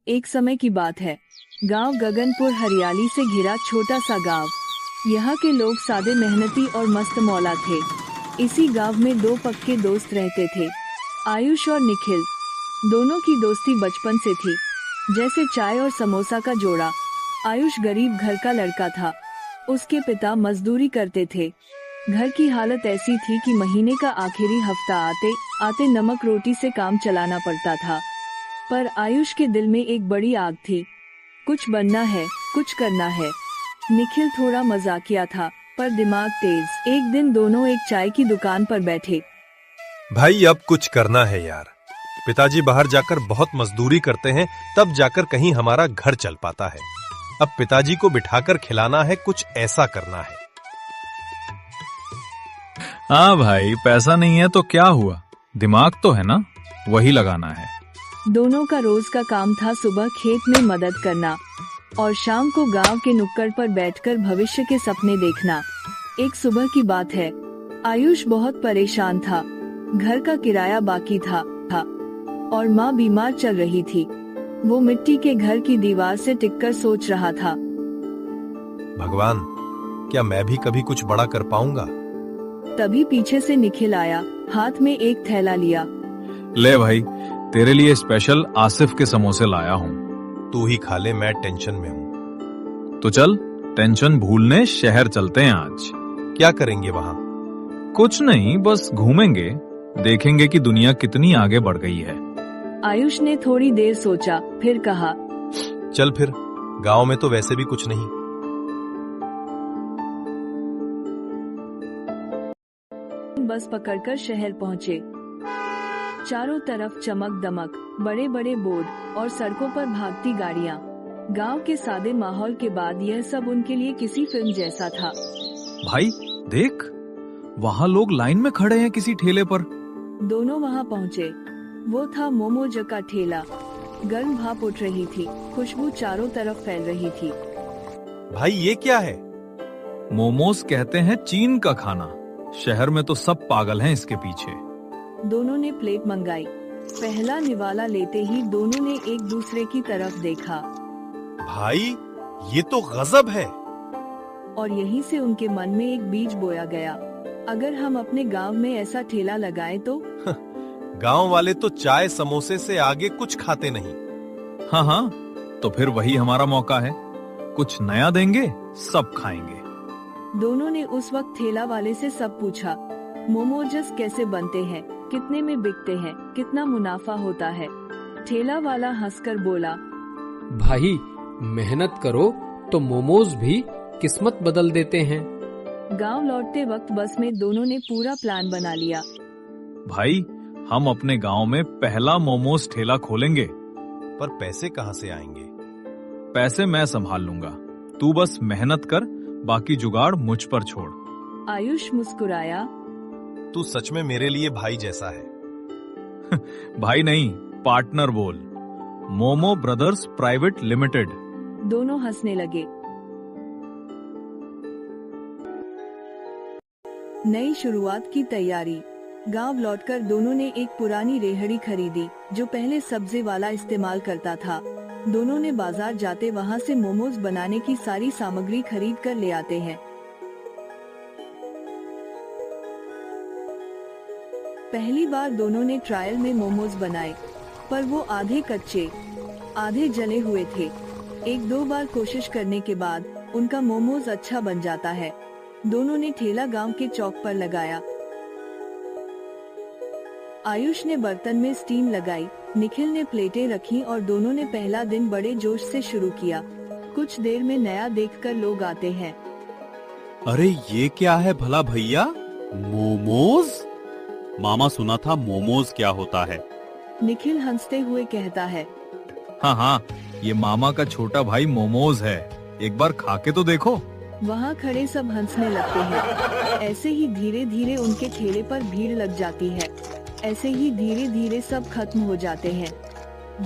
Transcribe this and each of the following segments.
एक समय की बात है। गांव गगनपुर हरियाली से घिरा छोटा सा गांव। यहाँ के लोग सादे, मेहनती और मस्त मौला थे। इसी गांव में दो पक्के दोस्त रहते थे, आयुष और निखिल। दोनों की दोस्ती बचपन से थी, जैसे चाय और समोसा का जोड़ा। आयुष गरीब घर का लड़का था। उसके पिता मजदूरी करते थे। घर की हालत ऐसी थी कि महीने का आखिरी हफ्ता आते आते नमक रोटी से काम चलाना पड़ता था। पर आयुष के दिल में एक बड़ी आग थी। कुछ बनना है, कुछ करना है। निखिल थोड़ा मजाकिया था, पर दिमाग तेज। एक दिन दोनों एक चाय की दुकान पर बैठे। भाई, अब कुछ करना है यार। पिताजी बाहर जाकर बहुत मजदूरी करते हैं, तब जाकर कहीं हमारा घर चल पाता है। अब पिताजी को बिठाकर खिलाना है, कुछ ऐसा करना है। हाँ भाई, पैसा नहीं है तो क्या हुआ, दिमाग तो है ना, वही लगाना है। दोनों का रोज का काम था सुबह खेत में मदद करना और शाम को गांव के नुक्कड़ पर बैठकर भविष्य के सपने देखना। एक सुबह की बात है। आयुष बहुत परेशान था। घर का किराया बाकी था और माँ बीमार चल रही थी। वो मिट्टी के घर की दीवार से टिककर सोच रहा था, भगवान, क्या मैं भी कभी कुछ बड़ा कर पाऊंगा? तभी पीछे से निखिल आया, हाथ में एक थैला लिया। ले भाई, तेरे लिए स्पेशल आसिफ के समोसे लाया हूँ। तू ही खा ले, मैं टेंशन में हूँ। तो चल, टेंशन भूलने शहर चलते हैं आज। क्या करेंगे वहाँ? कुछ नहीं, बस घूमेंगे, देखेंगे कि दुनिया कितनी आगे बढ़ गई है। आयुष ने थोड़ी देर सोचा, फिर कहा, चल फिर, गांव में तो वैसे भी कुछ नहीं। बस पकड़कर शहर पहुँचे। चारों तरफ चमक दमक, बड़े बड़े बोर्ड और सड़कों पर भागती गाड़ियाँ। गांव के सादे माहौल के बाद यह सब उनके लिए किसी फिल्म जैसा था। भाई देख, वहाँ लोग लाइन में खड़े हैं किसी ठेले पर। दोनों वहाँ पहुँचे। वो था मोमोज का ठेला। गर्म भाप उठ रही थी, खुशबू चारों तरफ फैल रही थी। भाई, ये क्या है? मोमोज कहते हैं चीन का खाना। शहर में तो सब पागल हैं इसके पीछे। दोनों ने प्लेट मंगाई। पहला निवाला लेते ही दोनों ने एक दूसरे की तरफ देखा। भाई, ये तो गजब है। और यहीं से उनके मन में एक बीज बोया गया, अगर हम अपने गांव में ऐसा ठेला लगाएं तो। गांव वाले तो चाय समोसे से आगे कुछ खाते नहीं। हाँ हाँ, तो फिर वही हमारा मौका है। कुछ नया देंगे, सब खाएंगे। दोनों ने उस वक्त ठेला वाले से सब पूछा। मोमोजस कैसे बनते हैं, कितने में बिकते हैं, कितना मुनाफा होता है। ठेला वाला हंसकर बोला, भाई, मेहनत करो तो मोमोज भी किस्मत बदल देते हैं। गांव लौटते वक्त बस में दोनों ने पूरा प्लान बना लिया। भाई, हम अपने गांव में पहला मोमोज ठेला खोलेंगे। पर पैसे कहाँ से आएंगे? पैसे मैं संभाल लूंगा, तू बस मेहनत कर, बाकी जुगाड़ मुझ पर छोड़। आयुष मुस्कुराया। तू सच में मेरे लिए भाई जैसा है। भाई नहीं, पार्टनर बोल। Momo brothers private limited. दोनों हंसने लगे। नई शुरुआत की तैयारी। गांव लौटकर दोनों ने एक पुरानी रेहड़ी खरीदी, जो पहले सब्जी वाला इस्तेमाल करता था। दोनों ने बाजार जाते वहां से मोमोज बनाने की सारी सामग्री खरीद कर ले आते हैं। पहली बार दोनों ने ट्रायल में मोमोज बनाए, पर वो आधे कच्चे, आधे जले हुए थे। एक दो बार कोशिश करने के बाद उनका मोमोज अच्छा बन जाता है। दोनों ने ठेला गांव के चौक पर लगाया। आयुष ने बर्तन में स्टीम लगाई, निखिल ने प्लेटें रखी और दोनों ने पहला दिन बड़े जोश से शुरू किया। कुछ देर में नया देखकर लोग आते हैं। अरे ये क्या है भला भैया? मोमोज? मामा, सुना था मोमोज क्या होता है? निखिल हंसते हुए कहता है। हाँ हाँ, ये मामा का छोटा भाई मोमोज है, एक बार खा के तो देखो। वहाँ खड़े सब हंसने लगते हैं। ऐसे ही धीरे धीरे उनके ठेले पर भीड़ लग जाती है। ऐसे ही धीरे धीरे सब खत्म हो जाते हैं।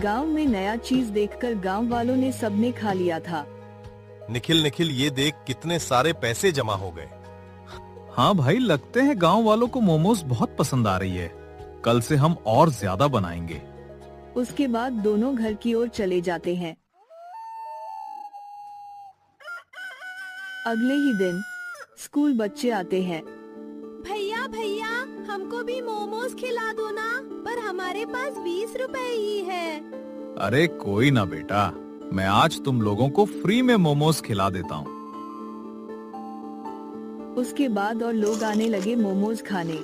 गांव में नया चीज देखकर गांव वालों ने सबने खा लिया था। निखिल, ये देख, कितने सारे पैसे जमा हो गए। हाँ भाई, लगते हैं गांव वालों को मोमोज बहुत पसंद आ रही है। कल से हम और ज्यादा बनाएंगे। उसके बाद दोनों घर की ओर चले जाते हैं। अगले ही दिन स्कूल बच्चे आते हैं। भैया भैया, हमको भी मोमोज खिला दो ना, पर हमारे पास 20 रुपए ही है। अरे कोई ना बेटा, मैं आज तुम लोगों को फ्री में मोमोज खिला देता हूँ। उसके बाद और लोग आने लगे मोमोज खाने।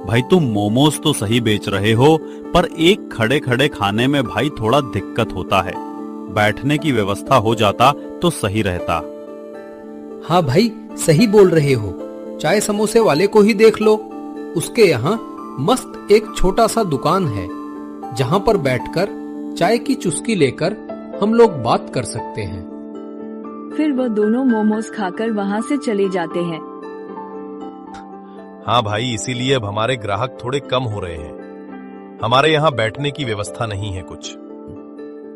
भाई तुम मोमोज तो सही बेच रहे हो, पर एक खड़े खड़े खाने में भाई थोड़ा दिक्कत होता है। बैठने की व्यवस्था हो जाता तो सही रहता। हाँ भाई, सही बोल रहे हो। चाय समोसे वाले को ही देख लो, उसके यहाँ मस्त एक छोटा सा दुकान है जहाँ पर बैठकर चाय की चुस्की लेकर हम लोग बात कर सकते हैं। फिर वह दोनों मोमोज खाकर वहाँ से चले जाते हैं। हाँ भाई, इसीलिए अब हमारे ग्राहक थोड़े कम हो रहे हैं। हमारे यहाँ बैठने की व्यवस्था नहीं है कुछ।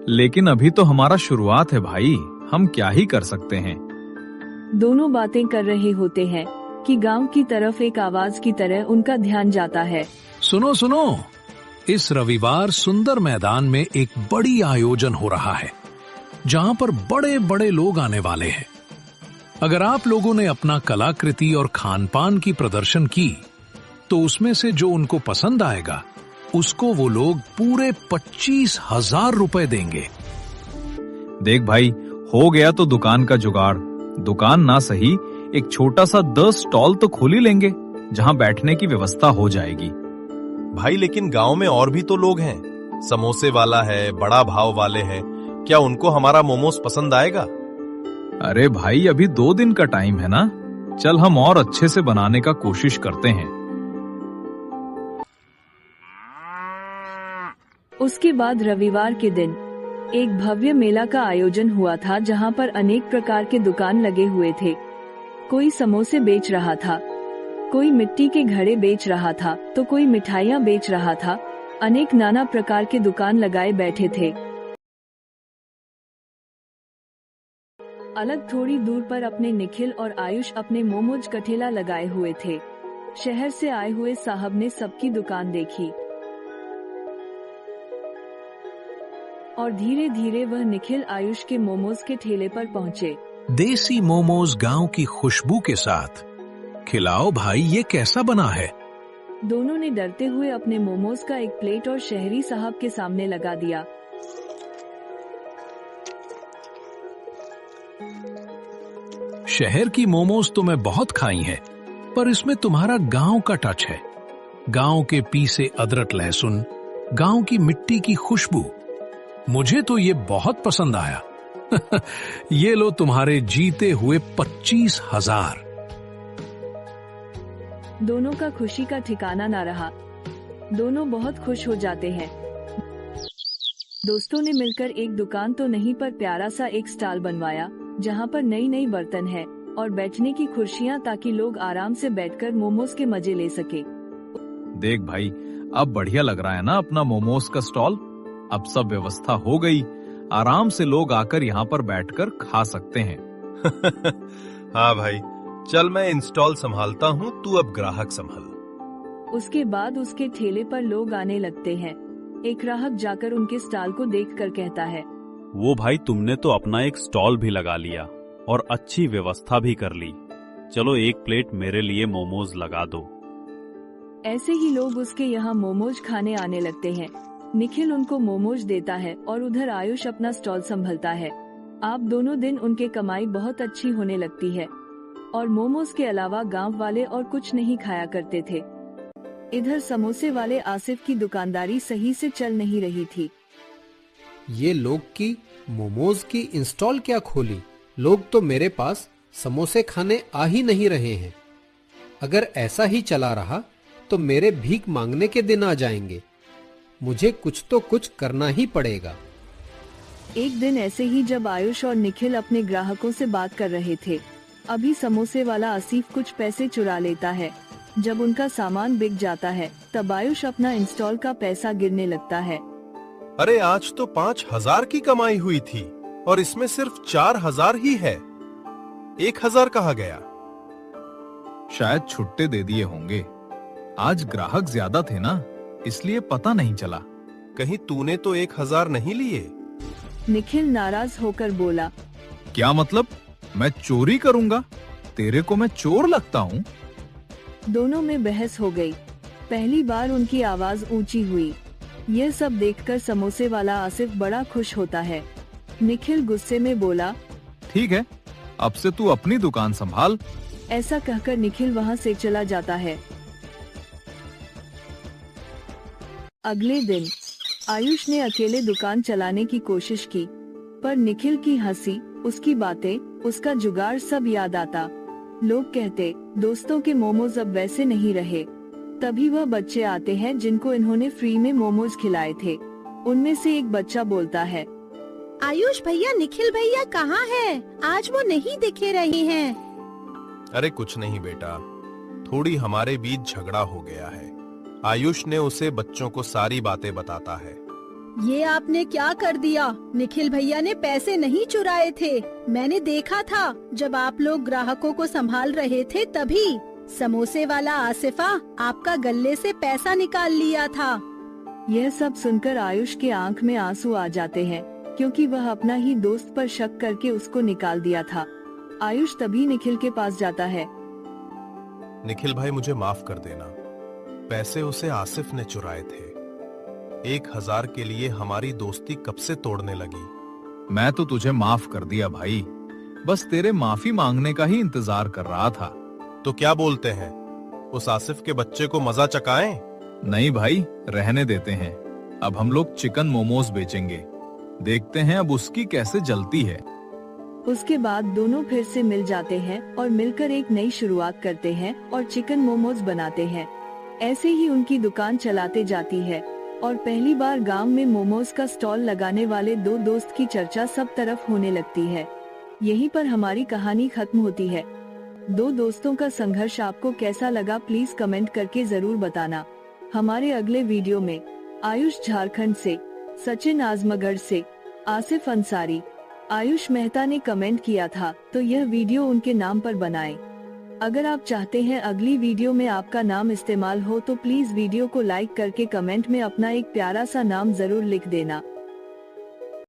लेकिन अभी तो हमारा शुरुआत है भाई, हम क्या ही कर सकते हैं। दोनों बातें कर रहे होते हैं कि गांव की तरफ एक आवाज की तरह उनका ध्यान जाता है। सुनो सुनो, इस रविवार सुंदर मैदान में एक बड़ी आयोजन हो रहा है जहां पर बड़े बड़े लोग आने वाले हैं। अगर आप लोगों ने अपना कलाकृति और खान पान की प्रदर्शन की तो उसमें से जो उनको पसंद आएगा उसको वो लोग पूरे 25,000 रुपए देंगे। देख भाई, हो गया तो दुकान का जुगाड़। दुकान ना सही, एक छोटा सा 10 स्टॉल तो खोल ही लेंगे जहां बैठने की व्यवस्था हो जाएगी। भाई लेकिन गांव में और भी तो लोग हैं। समोसे वाला है, बड़ा भाव वाले हैं। क्या उनको हमारा मोमोज पसंद आएगा? अरे भाई, अभी 2 दिन का टाइम है ना। चल हम और अच्छे से बनाने का कोशिश करते हैं। उसके बाद रविवार के दिन एक भव्य मेला का आयोजन हुआ था जहां पर अनेक प्रकार के दुकान लगे हुए थे। कोई समोसे बेच रहा था, कोई मिट्टी के घड़े बेच रहा था, तो कोई मिठाइयाँ बेच रहा था। अनेक नाना प्रकार के दुकान लगाए बैठे थे। अलग थोड़ी दूर पर अपने निखिल और आयुष अपने मोमोज का ठेला लगाए हुए थे। शहर से आए हुए साहब ने सबकी दुकान देखी और धीरे धीरे वह निखिल आयुष के मोमोज के ठेले पर पहुँचे। देसी मोमोज गांव की खुशबू के साथ। खिलाओ भाई, ये कैसा बना है? दोनों ने डरते हुए अपने मोमोज का एक प्लेट और शहरी साहब के सामने लगा दिया। शहर की मोमोज तो मैं बहुत खाई है, पर इसमें तुम्हारा गांव का टच है। गांव के पीसे अदरक लहसुन, गांव की मिट्टी की खुशबू, मुझे तो ये बहुत पसंद आया। ये लो तुम्हारे जीते हुए 25,000। दोनों का खुशी का ठिकाना ना रहा। दोनों बहुत खुश हो जाते हैं। दोस्तों ने मिलकर एक दुकान तो नहीं पर प्यारा सा एक स्टॉल बनवाया जहां पर नई नई बर्तन है और बैठने की कुर्सियां, ताकि लोग आराम से बैठकर मोमोज के मजे ले सके। देख भाई, अब बढ़िया लग रहा है ना अपना मोमोज का स्टॉल। अब सब व्यवस्था हो गई, आराम से लोग आकर यहाँ पर बैठकर खा सकते हैं। हाँ भाई, चल मैं इंस्टॉल संभालता हूँ, तू अब ग्राहक संभाल। उसके बाद उसके ठेले पर लोग आने लगते हैं। एक ग्राहक जाकर उनके स्टॉल को देखकर कहता है, वो भाई तुमने तो अपना एक स्टॉल भी लगा लिया और अच्छी व्यवस्था भी कर ली। चलो एक प्लेट मेरे लिए मोमोज लगा दो। ऐसे ही लोग उसके यहाँ मोमोज खाने आने लगते हैं। निखिल उनको मोमोज देता है और उधर आयुष अपना स्टॉल संभलता है। आप दोनों दिन उनके कमाई बहुत अच्छी होने लगती है और मोमोज के अलावा गांव वाले और कुछ नहीं खाया करते थे। इधर समोसे वाले आसिफ की दुकानदारी सही से चल नहीं रही थी। ये लोग की मोमोज की इंस्टॉल क्या खोली? लोग तो मेरे पास समोसे खाने आ ही नहीं रहे हैं। अगर ऐसा ही चला रहा तो मेरे भीख मांगने के दिन आ जाएंगे। मुझे कुछ तो कुछ करना ही पड़ेगा। एक दिन ऐसे ही जब आयुष और निखिल अपने ग्राहकों से बात कर रहे थे, अभी समोसे वाला आसिफ कुछ पैसे चुरा लेता है। जब उनका सामान बिक जाता है तब आयुष अपना इंस्टॉल का पैसा गिरने लगता है। अरे आज तो 5,000 की कमाई हुई थी और इसमें सिर्फ 4,000 ही है। 1,000 कहाँ गया? शायद छुट्टे दे दिए होंगे। आज ग्राहक ज्यादा थे ना, इसलिए पता नहीं चला। कहीं तूने तो 1000 नहीं लिए? निखिल नाराज होकर बोला। क्या मतलब? मैं चोरी करूंगा? तेरे को मैं चोर लगता हूँ? दोनों में बहस हो गई। पहली बार उनकी आवाज ऊंची हुई। यह सब देखकर समोसे वाला आसिफ बड़ा खुश होता है। निखिल गुस्से में बोला, ठीक है, अब से तू अपनी दुकान संभाल। ऐसा कहकर निखिल वहां से चला जाता है। अगले दिन आयुष ने अकेले दुकान चलाने की कोशिश की, पर निखिल की हंसी, उसकी बातें, उसका जुगाड़ सब याद आता। लोग कहते, दोस्तों के मोमोज अब वैसे नहीं रहे। तभी वह बच्चे आते हैं जिनको इन्होंने फ्री में मोमोज खिलाए थे। उनमें से एक बच्चा बोलता है, आयुष भैया, निखिल भैया कहाँ है? आज वो नहीं दिखे रहे हैं। अरे कुछ नहीं बेटा, थोड़ी हमारे बीच झगड़ा हो गया है। आयुष ने उसे बच्चों को सारी बातें बताता है। ये आपने क्या कर दिया? निखिल भैया ने पैसे नहीं चुराए थे। मैंने देखा था जब आप लोग ग्राहकों को संभाल रहे थे, तभी समोसे वाला आसिफा आपका गले से पैसा निकाल लिया था। यह सब सुनकर आयुष के आंख में आंसू आ जाते हैं, क्योंकि वह अपना ही दोस्त पर शक करके उसको निकाल दिया था। आयुष तभी निखिल के पास जाता है। निखिल भाई, मुझे माफ कर देना। पैसे उसे आसिफ ने चुराए थे। 1000 के लिए हमारी दोस्ती कब से तोड़ने लगी। मैं तो तुझे माफ कर दिया भाई, बस तेरे माफी मांगने का ही इंतजार कर रहा था। तो क्या बोलते हैं, उस आसिफ के बच्चे को मजा चकाएं? नहीं भाई, रहने देते हैं। अब हम लोग चिकन मोमोज बेचेंगे। देखते हैं अब उसकी कैसे जलती है। उसके बाद दोनों फिर से मिल जाते हैं और मिलकर एक नई शुरुआत करते हैं और चिकन मोमोज बनाते हैं। ऐसे ही उनकी दुकान चलाते जाती है और पहली बार गांव में मोमोज का स्टॉल लगाने वाले दो दोस्त की चर्चा सब तरफ होने लगती है। यहीं पर हमारी कहानी खत्म होती है। दो दोस्तों का संघर्ष आपको कैसा लगा, प्लीज कमेंट करके जरूर बताना। हमारे अगले वीडियो में आयुष झारखंड से, सचिन आजमगढ़ से, आसिफ अंसारी, आयुष मेहता ने कमेंट किया था, तो यह वीडियो उनके नाम पर बनाएं। अगर आप चाहते हैं अगली वीडियो में आपका नाम इस्तेमाल हो तो प्लीज वीडियो को लाइक करके कमेंट में अपना एक प्यारा सा नाम जरूर लिख देना।